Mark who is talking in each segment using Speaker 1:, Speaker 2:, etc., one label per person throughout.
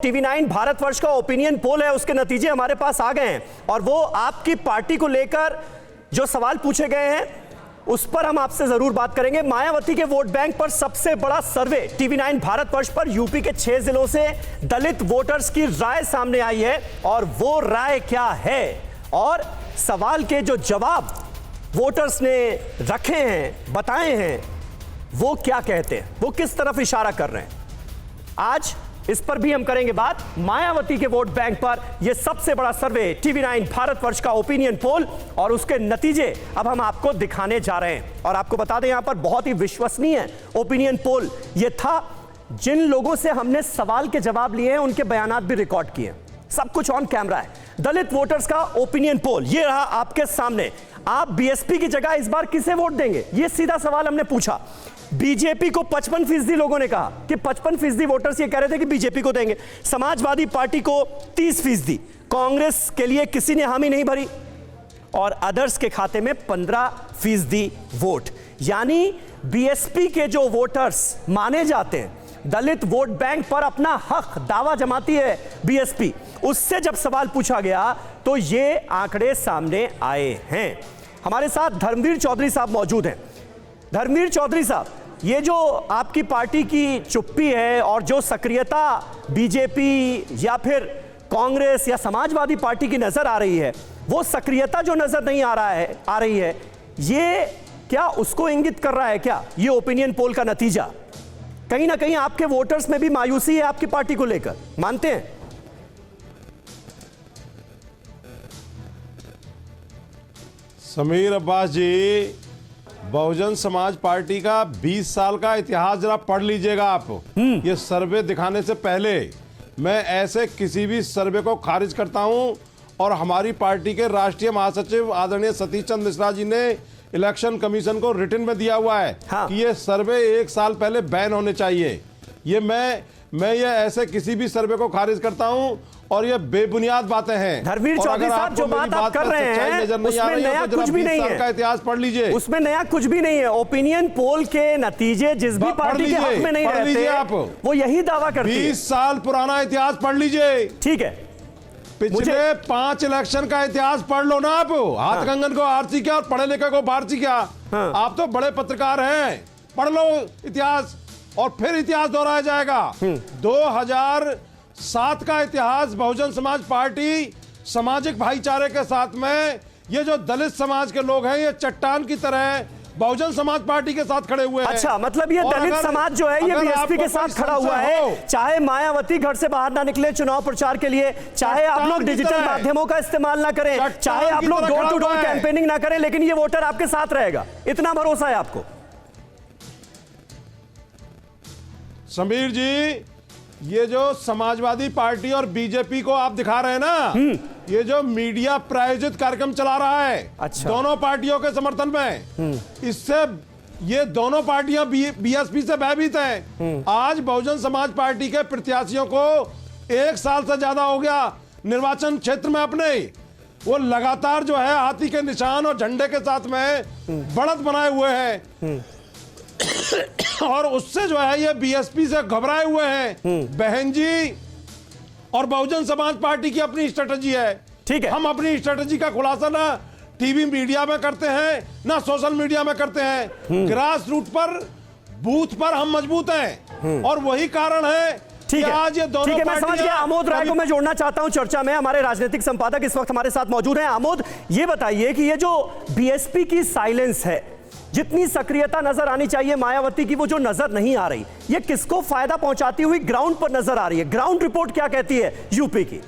Speaker 1: TV9 Bharatvarsh का opinion poll है, उसके नतीजे हमारे पास आ गए हैं और वो आपकी पार्टी को लेकर जो सवाल पूछे गए हैं उस पर हम आपसे जरूर बात करेंगे। मायावती के वोट बैंक पर सबसे बड़ा सर्वे TV9 भारतवर्ष पर यूपी के 6 जिलों से दलित वोटर्स की राय सामने आई है और वो राय क्या है और सवाल के जो जवाब वोटर्स ने रखे हैं, बताए हैं, वो क्या कहते हैं, वो किस तरफ इशारा कर रहे हैं, आज इस पर भी हम करेंगे बात। मायावती के वोट बैंक पर यह सबसे बड़ा सर्वे TV9 भारतवर्ष का ओपिनियन पोल और उसके नतीजे अब हम आपको दिखाने जा रहे हैं। और आपको बता दें, यहां पर बहुत ही विश्वसनीय ओपिनियन पोल यह था। जिन लोगों से हमने सवाल के जवाब लिए हैं उनके बयानात भी रिकॉर्ड किए, सब कुछ ऑन कैमरा है। दलित वोटर्स का ओपिनियन पोल ये रहा आपके सामने। आप बीएसपी की जगह इस बार किसे वोट देंगे, यह सीधा सवाल हमने पूछा। बीजेपी को 55% लोगों ने कहा कि 55% वोटर्स ये कह रहे थे कि बीजेपी को देंगे। समाजवादी पार्टी को 30%, कांग्रेस के लिए किसी ने हामी नहीं भरी और अदर्स के खाते में 15% वोट। यानी बीएसपी के जो वोटर्स माने जाते हैं, दलित वोट बैंक पर अपना हक दावा जमाती है बीएसपी, उससे जब सवाल पूछा गया तो ये आंकड़े सामने आए हैं। हमारे साथ धर्मवीर चौधरी साहब मौजूद हैं। धर्मवीर चौधरी साहब, ये जो आपकी पार्टी की चुप्पी है और जो सक्रियता बीजेपी या फिर कांग्रेस या समाजवादी पार्टी की नजर आ रही है, वो सक्रियता जो नजर नहीं आ रही है, ये क्या उसको इंगित कर रहा है क्या ये ओपिनियन पोल का नतीजा? कहीं ना कहीं आपके वोटर्स में भी मायूसी है आपकी पार्टी को लेकर, मानते हैं?
Speaker 2: समीर अब्बास जी, बहुजन समाज पार्टी का 20 साल का इतिहास जरा पढ़ लीजिएगा आप। ये सर्वे दिखाने से पहले मैं ऐसे किसी भी सर्वे को खारिज करता हूं और हमारी पार्टी के राष्ट्रीय महासचिव आदरणीय सतीश चंद्र मिश्रा जी ने इलेक्शन कमीशन को रिटन में दिया हुआ है कि ये सर्वे 1 साल पहले बैन होने चाहिए। ये मैं ये ऐसे किसी भी सर्वे को खारिज करता हूं और ये बेबुनियाद बातें हैं।
Speaker 1: धर्मवीर चौधरी साहब, जो बात आप कर रहे हैं उसमें नया कुछ भी नहीं है।
Speaker 2: का इतिहास पढ़ लीजिए,
Speaker 1: उसमें नया कुछ भी नहीं है। ओपिनियन पोल के नतीजे जिस भी पार्टी के हक में नहीं रहते आप, वो यही दावा करती है।
Speaker 2: 20 साल पुराना इतिहास पढ़ लीजिए।
Speaker 1: ठीक है,
Speaker 2: पिछले 5 इलेक्शन का इतिहास पढ़ लो ना आप। हाथ कंगन को आरसी क्या और पढ़े लिखे को भारती क्या। आप तो बड़े पत्रकार हैं, पढ़ लो इतिहास और फिर इतिहास दोहराया जाएगा। 2007 का इतिहास, बहुजन समाज पार्टी सामाजिक भाईचारे के साथ में ये जो दलित समाज के लोग हैं, ये चट्टान की तरह बहुजन समाज पार्टी के साथ खड़े हुए हैं।
Speaker 1: अच्छा, मतलब ये दलित समाज जो है ये बीएसपी के साथ खड़ा हुआ है। चाहे मायावती घर से बाहर ना निकले चुनाव प्रचार के लिए, चाहे आप लोग डिजिटल माध्यमों का इस्तेमाल ना करें, चाहे आप लोग डोर टू डोर कैंपेनिंग ना करें, लेकिन ये वोटर आपके साथ रहेगा, इतना भरोसा है आपको?
Speaker 2: समीर जी, ये जो समाजवादी पार्टी और बीजेपी को आप दिखा रहे हैं ना, ये जो मीडिया प्रायोजित कार्यक्रम चला रहा है,
Speaker 1: अच्छा,
Speaker 2: दोनों पार्टियों के समर्थन में, इससे ये दोनों पार्टियां बीएसपी से भयभीत हैं। आज बहुजन समाज पार्टी के प्रत्याशियों को 1 साल से ज्यादा हो गया निर्वाचन क्षेत्र में अपने, वो लगातार जो है हाथी के निशान और झंडे के साथ में बढ़त बनाए हुए हैं और उससे जो है ये बीएसपी से घबराए हुए हैं। बहन जी, और बहुजन समाज पार्टी की अपनी स्ट्रेटजी है।
Speaker 1: ठीक है,
Speaker 2: हम अपनी स्ट्रेटजी का खुलासा ना टीवी मीडिया में करते हैं ना सोशल मीडिया में करते हैं। ग्रास रूट पर, बूथ पर हम मजबूत हैं और वही कारण है।
Speaker 1: ठीक है,
Speaker 2: आज ये दोनों,
Speaker 1: ठीक है, मैं समझ गया। आमोद राय को मैं जोड़ना चाहता हूं चर्चा में। हमारे राजनीतिक संपादक इस वक्त हमारे साथ मौजूद हैं। आमोद, ये बताइए कि ये जो बीएसपी की साइलेंस है, जितनी सक्रियता नजर आनी चाहिए मायावती की, वो जो नजर नहीं आ रही, ये किसको फायदा पहुंचाती हुई ग्राउंड पर नजर आ रही है? ग्राउंड रिपोर्ट क्या कहती है यूपी की?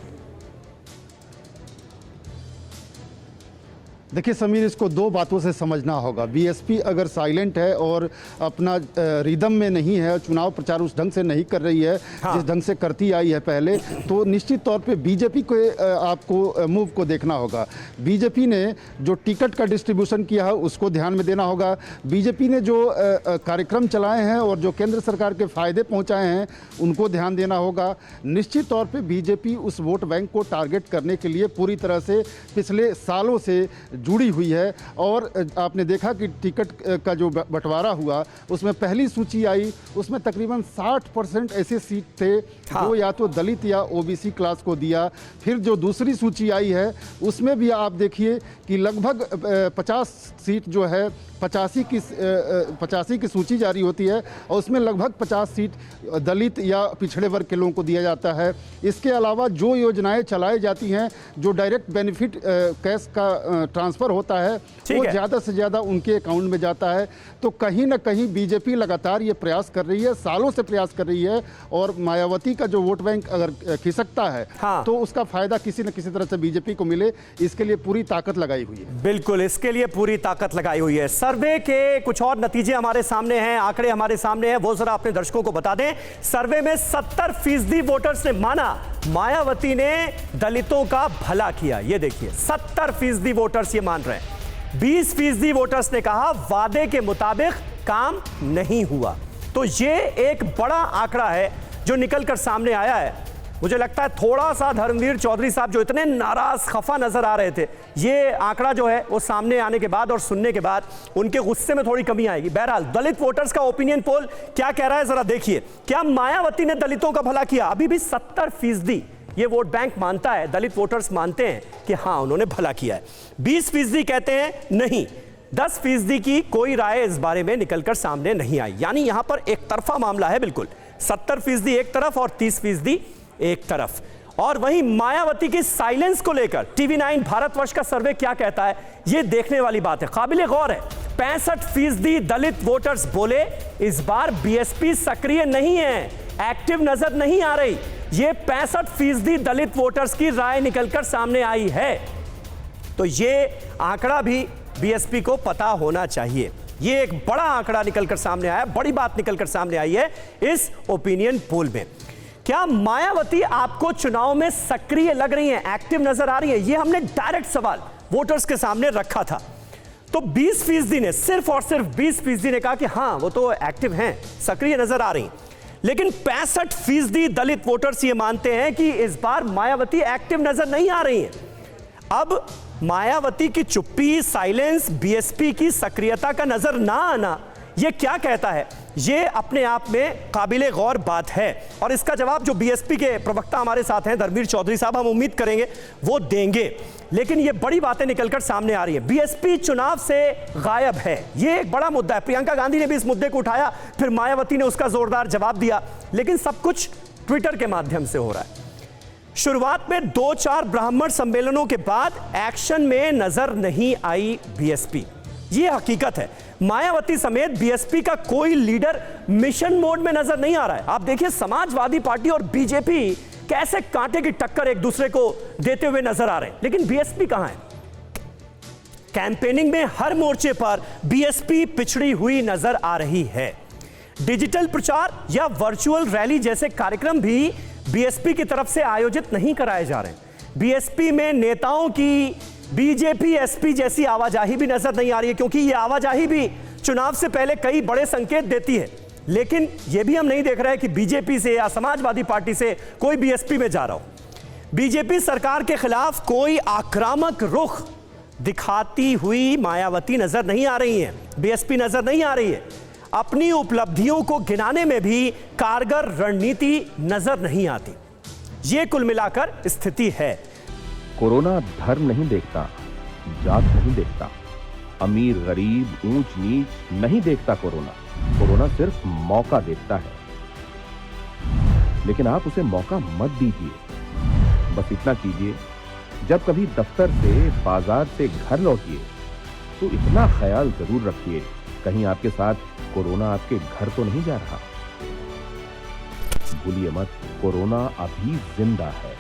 Speaker 3: देखिए समीर, इसको 2 बातों से समझना होगा। बीएसपी अगर साइलेंट है और अपना रिदम में नहीं है, चुनाव प्रचार उस ढंग से नहीं कर रही है जिस ढंग से करती आई है पहले, तो निश्चित तौर पे बीजेपी को आपको मूव को देखना होगा। बीजेपी ने जो टिकट का डिस्ट्रीब्यूशन किया है उसको ध्यान में देना होगा। बीजेपी ने जो कार्यक्रम चलाए हैं और जो केंद्र सरकार के फायदे पहुँचाए हैं उनको ध्यान देना होगा। निश्चित तौर पर बीजेपी उस वोट बैंक को टारगेट करने के लिए पूरी तरह से पिछले सालों से जुड़ी हुई है। और आपने देखा कि टिकट का जो बंटवारा हुआ उसमें पहली सूची आई, उसमें तकरीबन 60% ऐसे सीट थे जो या तो दलित या ओबीसी क्लास को दिया। फिर जो दूसरी सूची आई है उसमें भी आप देखिए कि लगभग 50 सीट जो है 85 की सूची जारी होती है और उसमें लगभग 50 सीट दलित या पिछड़े वर्ग के लोगों को दिया जाता है। इसके अलावा जो योजनाएं चलाई जाती हैं, जो डायरेक्ट बेनिफिट कैश का ट्रांसफ़र होता है वो ज़्यादा से ज़्यादा उनके अकाउंट में जाता है। तो कहीं ना कहीं बीजेपी लगातार ये प्रयास कर रही है, सालों से प्रयास कर रही है, और मायावती का जो वोट बैंक अगर खिसकता है तो उसका फायदा किसी न किसी तरह से बीजेपी को मिले, इसके लिए पूरी ताकत लगाई हुई है।
Speaker 1: बिल्कुल, इसके लिए पूरी ताकत लगाई हुई है। सर्वे के कुछ और नतीजे हमारे सामने हैं, आंकड़े हमारे सामने हैं, वो जरा अपने दर्शकों को बता दें। सर्वे में 70% वोटर्स ने माना मायावती ने दलितों का भला किया। ये देखिए 70% वोटर्स ये मान रहे हैं। 20% वोटर्स ने कहा वादे के मुताबिक काम नहीं हुआ। तो ये एक बड़ा आंकड़ा है जो निकलकर सामने आया है। मुझे लगता है थोड़ा सा धर्मवीर चौधरी साहब जो इतने नाराज खफा नजर आ रहे थे, ये आंकड़ा जो है वो सामने आने के बाद और सुनने के बाद उनके गुस्से में थोड़ी कमी आएगी। बहरहाल दलित वोटर्स का ओपिनियन पोल क्या कह रहा है जरा देखिए। क्या मायावती ने दलितों का भला किया? अभी भी 70% ये वोट बैंक मानता है, दलित वोटर्स मानते हैं कि हाँ उन्होंने भला किया है। 20% कहते हैं नहीं। 10% की कोई राय इस बारे में निकलकर सामने नहीं आई। यानी यहां पर एक तरफा मामला है। बिल्कुल 70% एक तरफ और 30% एक तरफ। और वहीं मायावती की साइलेंस को लेकर TV9 भारतवर्ष का सर्वे क्या कहता है, यह देखने वाली बात है, काबिले गौर है। 65% दलित वोटर्स बोले इस बार बीएसपी सक्रिय नहीं है, एक्टिव नजर नहीं आ रही। यह 65% दलित वोटर्स की राय निकलकर सामने आई है। तो यह आंकड़ा भी बीएसपी को पता होना चाहिए। यह एक बड़ा आंकड़ा निकलकर सामने आया, बड़ी बात निकलकर सामने आई है इस ओपिनियन पोल में। क्या मायावती आपको चुनाव में सक्रिय लग रही हैं, एक्टिव नजर आ रही है? यह हमने डायरेक्ट सवाल वोटर्स के सामने रखा था। तो 20% ने, सिर्फ और सिर्फ 20% ने कहा कि हां वो तो एक्टिव हैं, सक्रिय नजर आ रही। लेकिन 65% दलित वोटर्स ये मानते हैं कि इस बार मायावती एक्टिव नजर नहीं आ रही है। अब मायावती की चुप्पी, साइलेंस, बीएसपी की सक्रियता का नजर ना आना, यह क्या कहता है? यह अपने आप में काबिले गौर बात है। और इसका जवाब जो बीएसपी के प्रवक्ता हमारे साथ हैं धर्मवीर चौधरी साहब, हम उम्मीद करेंगे वो देंगे। लेकिन ये बड़ी बातें निकलकर सामने आ रही है। बीएसपी चुनाव से गायब है, ये एक बड़ा मुद्दा है। प्रियंका गांधी ने भी इस मुद्दे को उठाया, फिर मायावती ने उसका जोरदार जवाब दिया। लेकिन सब कुछ ट्विटर के माध्यम से हो रहा है। शुरुआत में 2-4 ब्राह्मण सम्मेलनों के बाद एक्शन में नजर नहीं आई बीएसपी, यह हकीकत है। मायावती समेत बीएसपी का कोई लीडर मिशन मोड में नजर नहीं आ रहा है। आप देखिए समाजवादी पार्टी और बीजेपी कैसे कांटे की टक्कर एक दूसरे को देते हुए नजर आ रहे हैं। लेकिन बीएसपी कहां है? कैंपेनिंग में हर मोर्चे पर बीएसपी पिछड़ी हुई नजर आ रही है। डिजिटल प्रचार या वर्चुअल रैली जैसे कार्यक्रम भी बीएसपी की तरफ से आयोजित नहीं कराए जा रहे हैं। बीएसपी में नेताओं की बीजेपी एसपी जैसी आवाजाही भी नजर नहीं आ रही है, क्योंकि यह आवाजाही भी चुनाव से पहले कई बड़े संकेत देती है। लेकिन यह भी हम नहीं देख रहे हैं कि बीजेपी से या समाजवादी पार्टी से कोई बीएसपी में जा रहा हो। बीजेपी सरकार के खिलाफ कोई आक्रामक रुख दिखाती हुई मायावती नजर नहीं आ रही है, बीएसपी नजर नहीं आ रही है। अपनी उपलब्धियों को गिनाने में भी कारगर रणनीति नजर नहीं आती। यह कुल मिलाकर स्थिति है।
Speaker 4: कोरोना धर्म नहीं देखता, जात नहीं देखता, अमीर गरीब ऊंच नीच नहीं देखता। कोरोना सिर्फ मौका देखता है। लेकिन आप उसे मौका मत दीजिए। बस इतना कीजिए, जब कभी दफ्तर से, बाजार से घर लौटिए तो इतना ख्याल जरूर रखिए कहीं आपके साथ कोरोना आपके घर तो नहीं जा रहा। भूलिए मत, कोरोना अभी जिंदा है।